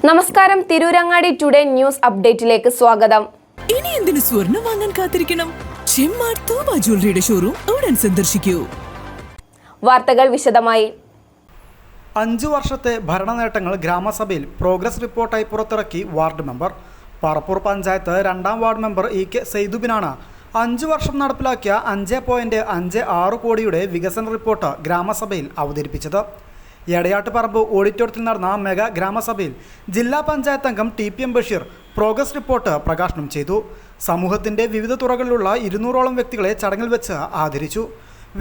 നമസ്കാരം, Tirurangadi today news അപ്ഡേറ്റിലേക്ക് സ്വാഗതം. ഇനി എന്തിനു സ്വർണം വാങ്ങാൻ കാത്തിരിക്കണം? ചെമ്മാട് തൂബ ജ്വല്ലറിയുടെ ഷോറൂം ഉടൻ സന്ദർശിക്കൂ. വാർത്തകൾ വിശദമായി. 5 വർഷത്തെ ഭരണ നേട്ടങ്ങൾ ഗ്രാമസഭയിൽ പ്രോഗ്രസ് റിപ്പോർട്ടായി പുറത്തിറക്കി ward member. Parappur panchayat 2ാം ward member EK സെയ്ദുബിനാണ് 5 വർഷം നടപ്പിലാക്കിയ 5.56 കോടിയുടെ വികസന റിപ്പോർട്ട് ഗ്രാമസഭയിൽ അവതരിപ്പിച്ചത്. എടയാട്ടുപറമ്പ് ഓഡിറ്റോറിയത്തിൽ നടന്ന മെഗാ ഗ്രാമസഭയിൽ ജില്ലാ പഞ്ചായത്ത് അംഗം TPM ബഷീർ പ്രോഗ്രസ് റിപ്പോർട്ട് പ്രകാശനം ചെയ്തു. സമൂഹത്തിൻ്റെ വിവിധ തുറകളിലുള്ള 200ഓളം വ്യക്തികളെ ചടങ്ങിൽ വെച്ച് ആദരിച്ചു.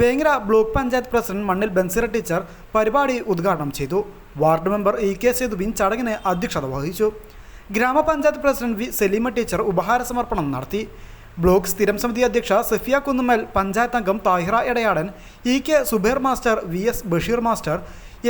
വേങ്ങര ബ്ലോക്ക് പഞ്ചായത്ത് പ്രസിഡന്റ് മണ്ണിൽ ബൻസിറ ടീച്ചർ പരിപാടി ഉദ്ഘാടനം ചെയ്തു. വാർഡ് മെമ്പർ EK സെയ്ദുബിൻ ചടങ്ങിന് അധ്യക്ഷത വഹിച്ചു. ഗ്രാമപഞ്ചായത്ത് പ്രസിഡന്റ് V സലീമ ടീച്ചർ ഉപഹാര സമർപ്പണം നടത്തി. ബ്ലോക്ക് സ്ഥിരം സമിതി അധ്യക്ഷ സഫിയ കുന്നുമ്മൽ, പഞ്ചായത്ത് അംഗം Thahira Edayadan, EK Subair master, VS Basheer master,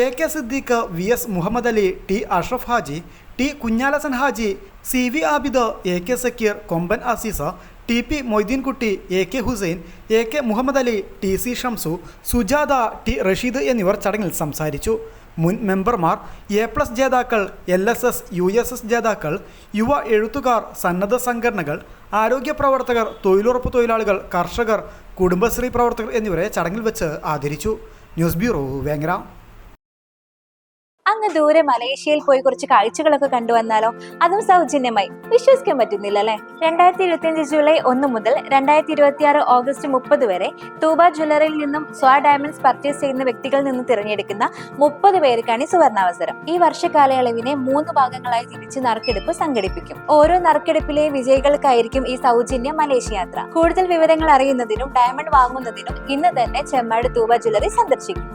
AK Siddique, VS Muhammad Ali, T Ashraf Haji, T Kunhalasan Haji, CV Abid, AK Sakeer, Komban Aziza, TP Moideenkutty, AK Hussain, AK Muhammad Ali, TC Shamsu, Sujatha, T Rasheed എന്നിവർ ചടങ്ങിൽ സംസാരിച്ചു. മുൻ മെമ്പർമാർ, A+ ജേതാക്കൾ, LSS, USS ജേതാക്കൾ, യുവ എഴുത്തുകാർ, സന്നദ്ധ സംഘടനകൾ, ആരോഗ്യ പ്രവർത്തകർ, തൊഴിലുറപ്പ് തൊഴിലാളികൾ, കർഷകർ, കുടുംബശ്രീ പ്രവർത്തകർ എന്നിവരെ ചടങ്ങിൽ വെച്ച് ആദരിച്ചു. News bureau, Vengara. അങ്ങ് ദൂരെ മലേഷ്യയിൽ പോയി കുറച്ച് കാഴ്ചകളൊക്കെ കണ്ടുവന്നാലോ? അതും സൗജന്യമായി. വിശ്വസിക്കാൻ പറ്റുന്നില്ല അല്ലേ? 2025 ജൂലൈ 1 മുതൽ 2026 ഓഗസ്റ്റ് 30 വരെ തൂബ ജ്വല്ലറിയിൽ നിന്നും സ്വാ ഡയമണ്ട്സ് പർച്ചേസ് ചെയ്യുന്ന വ്യക്തികളിൽ നിന്ന് തിരഞ്ഞെടുക്കുന്ന 30 പേർക്കാണ് ഈ സുവർണാവസരം. ഈ വർഷകാലയളവിനെ 3 ഭാഗങ്ങളായി തിരിച്ച് നറുക്കെടുപ്പ് സംഘടിപ്പിക്കും. ഓരോ നറുക്കെടുപ്പിലെ വിജയികൾക്കായിരിക്കും ഈ സൗജന്യ മലേഷ്യ യാത്ര. കൂടുതൽ വിവരങ്ങൾ അറിയുന്നതിനും ഡയമണ്ട് വാങ്ങുന്നതിനും ഇന്ന് തന്നെ ചെമ്മാട് തൂബ ജ്വല്ലറി സന്ദർശിക്കും.